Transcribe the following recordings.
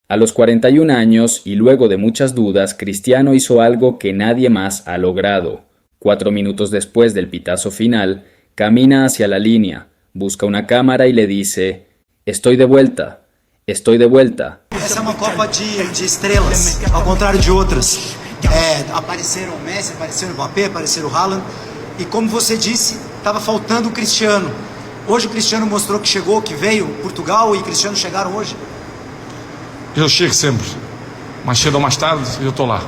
A los 41 años y luego de muchas dudas, Cristiano hizo algo que nadie más ha logrado. 4 minutos después del pitazo final, camina hacia la línea, busca una cámara y le dice: «Estoy de vuelta, estoy de vuelta». Essa é uma Copa de estrelas, ao contrário de outras. Apareceram o Messi, apareceram o Mbappé, apareceram o Haaland. E como você disse, estava faltando o Cristiano. Hoje o Cristiano mostrou que chegou, que veio. Portugal e Cristiano chegaram hoje. Eu chego sempre. Mais cedo ou mais tarde, eu estou lá.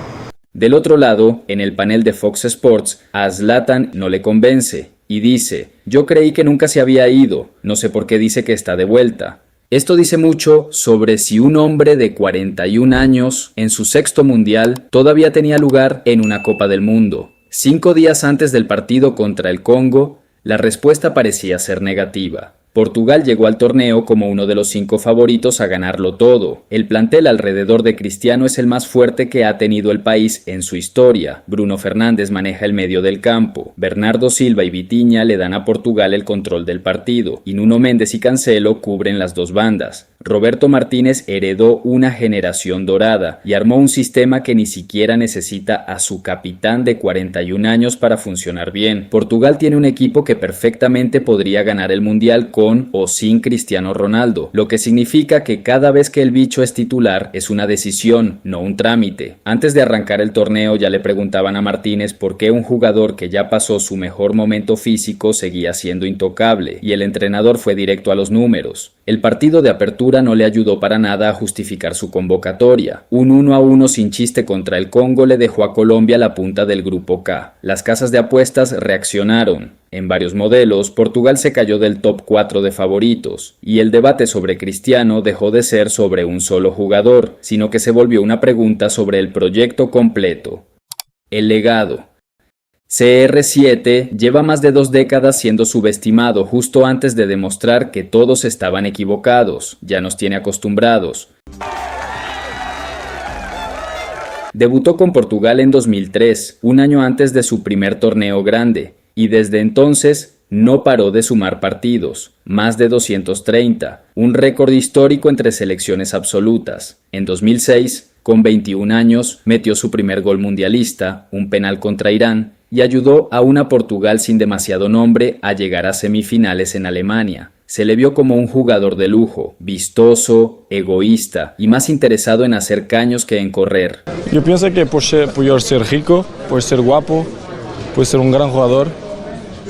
Del otro lado, en el panel de Fox Sports, a Zlatan no le convence y dice: «Yo creí que nunca se había ido, no sé por qué dice que está de vuelta». Esto dice mucho sobre si un hombre de 41 años, en su sexto mundial, todavía tenía lugar en una Copa del Mundo. 5 días antes del partido contra el Congo, la respuesta parecía ser negativa. Portugal llegó al torneo como uno de los 5 favoritos a ganarlo todo. El plantel alrededor de Cristiano es el más fuerte que ha tenido el país en su historia. Bruno Fernández maneja el medio del campo. Bernardo Silva y Vitinha le dan a Portugal el control del partido. Y Nuno Méndez y Cancelo cubren las dos bandas. Roberto Martínez heredó una generación dorada y armó un sistema que ni siquiera necesita a su capitán de 41 años para funcionar bien. Portugal tiene un equipo que perfectamente podría ganar el Mundial con o sin Cristiano Ronaldo, lo que significa que cada vez que el bicho es titular es una decisión, no un trámite. Antes de arrancar el torneo ya le preguntaban a Martínez por qué un jugador que ya pasó su mejor momento físico seguía siendo intocable, y el entrenador fue directo a los números. El partido de apertura no le ayudó para nada a justificar su convocatoria. Un 1-1 sin chiste contra el Congo le dejó a Colombia la punta del grupo K. Las casas de apuestas reaccionaron. En varios modelos, Portugal se cayó del top 4 de favoritos, y el debate sobre Cristiano dejó de ser sobre un solo jugador, sino que se volvió una pregunta sobre el proyecto completo. El legado. CR7 lleva más de 2 décadas siendo subestimado justo antes de demostrar que todos estaban equivocados. Ya nos tiene acostumbrados. Debutó con Portugal en 2003, un año antes de su primer torneo grande, y desde entonces no paró de sumar partidos, más de 230, un récord histórico entre selecciones absolutas. En 2006, con 21 años, metió su primer gol mundialista, un penal contra Irán, y ayudó a una Portugal sin demasiado nombre a llegar a semifinales en Alemania. Se le vio como un jugador de lujo, vistoso, egoísta y más interesado en hacer caños que en correr. Yo pienso que por yo ser rico, por ser guapo, por ser un gran jugador,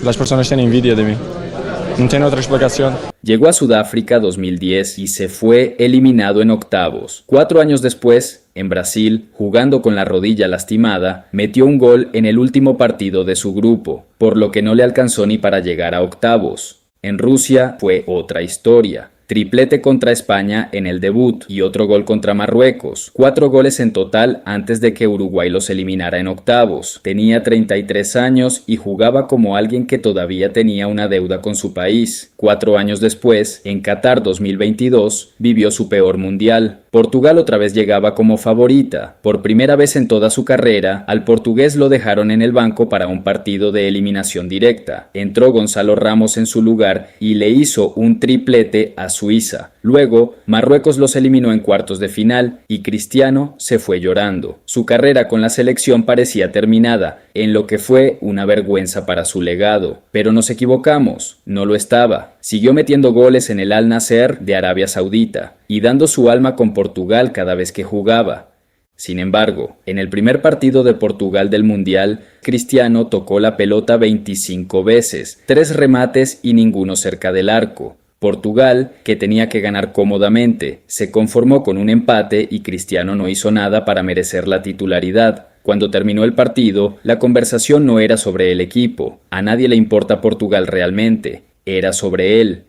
las personas tienen envidia de mí. No tiene otra explicación. Llegó a Sudáfrica 2010 y se fue eliminado en octavos. 4 años después, en Brasil, jugando con la rodilla lastimada, metió un gol en el último partido de su grupo, por lo que no le alcanzó ni para llegar a octavos. En Rusia fue otra historia. Triplete contra España en el debut y otro gol contra Marruecos. 4 goles en total antes de que Uruguay los eliminara en octavos. Tenía 33 años y jugaba como alguien que todavía tenía una deuda con su país. 4 años después, en Qatar 2022, vivió su peor mundial. Portugal otra vez llegaba como favorita. Por primera vez en toda su carrera, al portugués lo dejaron en el banco para un partido de eliminación directa. Entró Gonzalo Ramos en su lugar y le hizo un triplete a Suiza. Luego, Marruecos los eliminó en cuartos de final y Cristiano se fue llorando. Su carrera con la selección parecía terminada, en lo que fue una vergüenza para su legado. Pero nos equivocamos, no lo estaba. Siguió metiendo goles en el Al Nassr de Arabia Saudita y dando su alma con Portugal cada vez que jugaba. Sin embargo, en el primer partido de Portugal del Mundial, Cristiano tocó la pelota 25 veces, 3 remates y ninguno cerca del arco. Portugal, que tenía que ganar cómodamente, se conformó con un empate y Cristiano no hizo nada para merecer la titularidad. Cuando terminó el partido, la conversación no era sobre el equipo. A nadie le importa Portugal realmente. Era sobre él.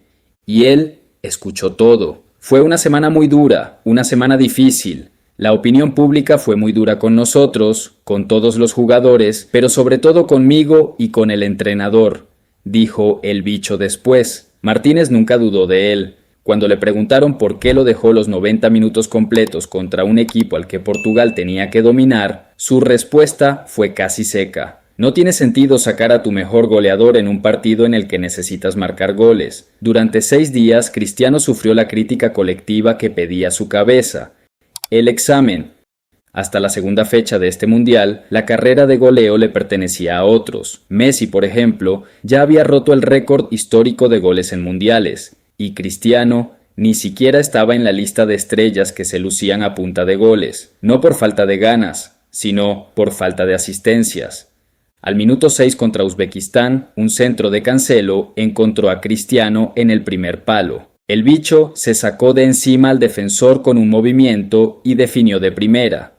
Y él escuchó todo. Fue una semana muy dura, una semana difícil. La opinión pública fue muy dura con nosotros, con todos los jugadores, pero sobre todo conmigo y con el entrenador, dijo el bicho después. Martínez nunca dudó de él. Cuando le preguntaron por qué lo dejó los 90 minutos completos contra un equipo al que Portugal tenía que dominar, su respuesta fue casi seca. No tiene sentido sacar a tu mejor goleador en un partido en el que necesitas marcar goles. Durante 6 días, Cristiano sufrió la crítica colectiva que pedía su cabeza. El examen. Hasta la segunda fecha de este mundial, la carrera de goleo le pertenecía a otros. Messi, por ejemplo, ya había roto el récord histórico de goles en mundiales, y Cristiano ni siquiera estaba en la lista de estrellas que se lucían a punta de goles, no por falta de ganas, sino por falta de asistencias. Al minuto 6 contra Uzbekistán, un centro de Cancelo encontró a Cristiano en el primer palo. El bicho se sacó de encima al defensor con un movimiento y definió de primera.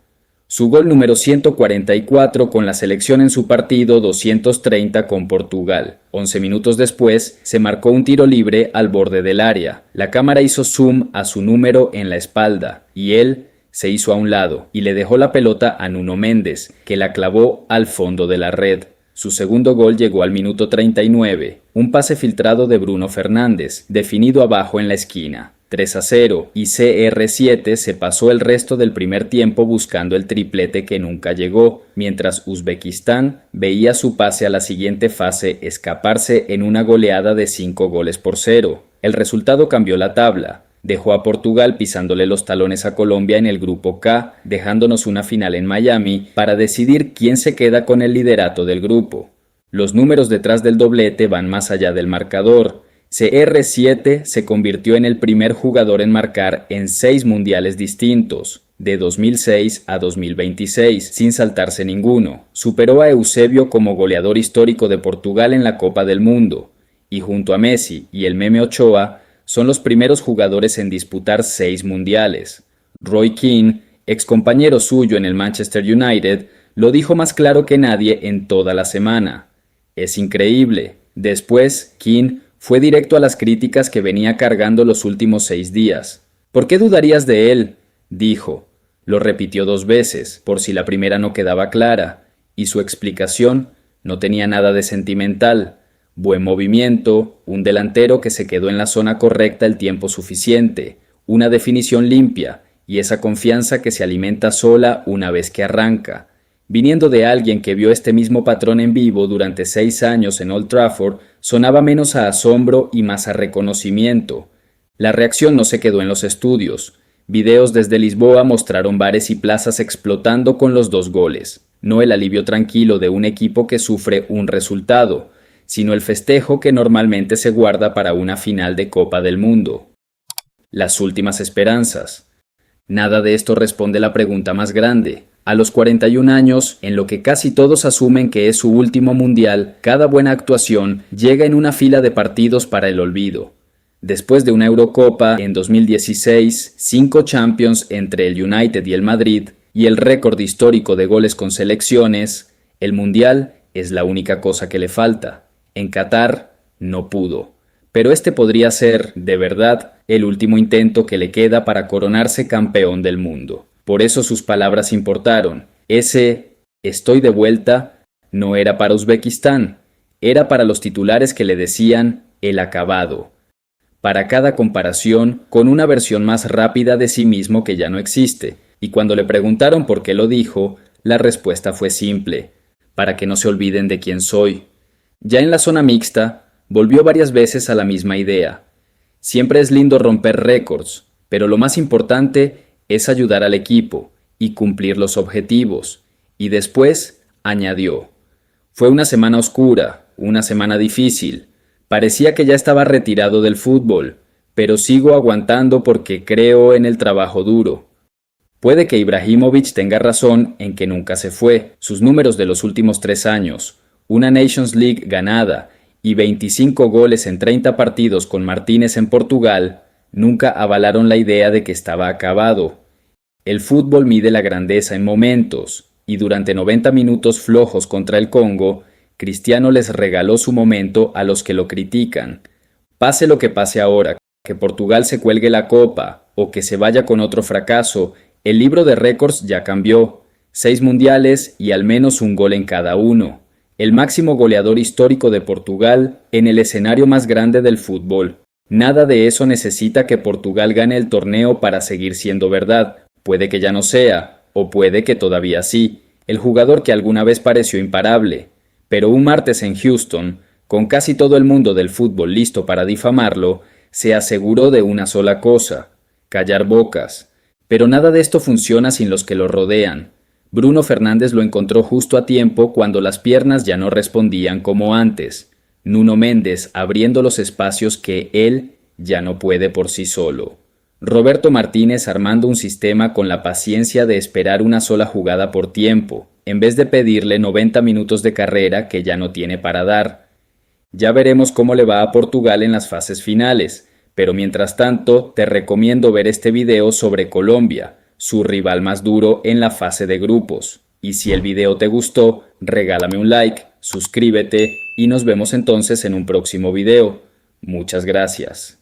Su gol número 144 con la selección en su partido 230 con Portugal. 11 minutos después, se marcó un tiro libre al borde del área. La cámara hizo zoom a su número en la espalda, y él se hizo a un lado y le dejó la pelota a Nuno Méndez, que la clavó al fondo de la red. Su segundo gol llegó al minuto 39, un pase filtrado de Bruno Fernández, definido abajo en la esquina. 3-0, y CR7 se pasó el resto del primer tiempo buscando el triplete que nunca llegó, mientras Uzbekistán veía su pase a la siguiente fase escaparse en una goleada de 5-0. El resultado cambió la tabla. Dejó a Portugal pisándole los talones a Colombia en el grupo K, dejándonos una final en Miami para decidir quién se queda con el liderato del grupo. Los números detrás del doblete van más allá del marcador. CR7 se convirtió en el primer jugador en marcar en 6 mundiales distintos, de 2006 a 2026, sin saltarse ninguno. Superó a Eusebio como goleador histórico de Portugal en la Copa del Mundo, y junto a Messi y el Meme Ochoa, son los primeros jugadores en disputar 6 mundiales. Roy Keane, excompañero suyo en el Manchester United, lo dijo más claro que nadie en toda la semana. Es increíble. Después, Keane fue directo a las críticas que venía cargando los últimos 6 días. ¿Por qué dudarías de él?, dijo. Lo repitió 2 veces, por si la primera no quedaba clara, y su explicación no tenía nada de sentimental. Buen movimiento, un delantero que se quedó en la zona correcta el tiempo suficiente, una definición limpia, y esa confianza que se alimenta sola una vez que arranca. Viniendo de alguien que vio este mismo patrón en vivo durante 6 años en Old Trafford, sonaba menos a asombro y más a reconocimiento. La reacción no se quedó en los estudios. Videos desde Lisboa mostraron bares y plazas explotando con los 2 goles. No el alivio tranquilo de un equipo que sufre un resultado, sino el festejo que normalmente se guarda para una final de Copa del Mundo. Las últimas esperanzas. Nada de esto responde la pregunta más grande. A los 41 años, en lo que casi todos asumen que es su último mundial, cada buena actuación llega en una fila de partidos para el olvido. Después de una Eurocopa en 2016, 5 Champions entre el United y el Madrid, y el récord histórico de goles con selecciones, el mundial es la única cosa que le falta. En Qatar no pudo. Pero este podría ser, de verdad, el último intento que le queda para coronarse campeón del mundo. Por eso sus palabras importaron. Ese «estoy de vuelta» no era para Uzbekistán, era para los titulares que le decían «el acabado». Para cada comparación, con una versión más rápida de sí mismo que ya no existe. Y cuando le preguntaron por qué lo dijo, la respuesta fue simple: para que no se olviden de quién soy. Ya en la zona mixta, volvió varias veces a la misma idea. Siempre es lindo romper récords, pero lo más importante es ayudar al equipo y cumplir los objetivos. Y después añadió: fue una semana oscura, una semana difícil. Parecía que ya estaba retirado del fútbol, pero sigo aguantando porque creo en el trabajo duro. Puede que Ibrahimovic tenga razón en que nunca se fue. Sus números de los últimos 3 años, una Nations League ganada y 25 goles en 30 partidos con Martínez en Portugal, nunca avalaron la idea de que estaba acabado. El fútbol mide la grandeza en momentos, y durante 90 minutos flojos contra el Congo, Cristiano les regaló su momento a los que lo critican. Pase lo que pase ahora, que Portugal se cuelgue la copa o que se vaya con otro fracaso, el libro de récords ya cambió. 6 mundiales y al menos un gol en cada uno. El máximo goleador histórico de Portugal en el escenario más grande del fútbol. Nada de eso necesita que Portugal gane el torneo para seguir siendo verdad. Puede que ya no sea, o puede que todavía sí, el jugador que alguna vez pareció imparable. Pero un martes en Houston, con casi todo el mundo del fútbol listo para difamarlo, se aseguró de una sola cosa: callar bocas. Pero nada de esto funciona sin los que lo rodean. Bruno Fernández lo encontró justo a tiempo cuando las piernas ya no respondían como antes. Nuno Méndez abriendo los espacios que él ya no puede por sí solo. Roberto Martínez armando un sistema con la paciencia de esperar una sola jugada por tiempo, en vez de pedirle 90 minutos de carrera que ya no tiene para dar. Ya veremos cómo le va a Portugal en las fases finales, pero mientras tanto te recomiendo ver este video sobre Colombia, su rival más duro en la fase de grupos. Y si el video te gustó, regálame un like, suscríbete y nos vemos entonces en un próximo video. Muchas gracias.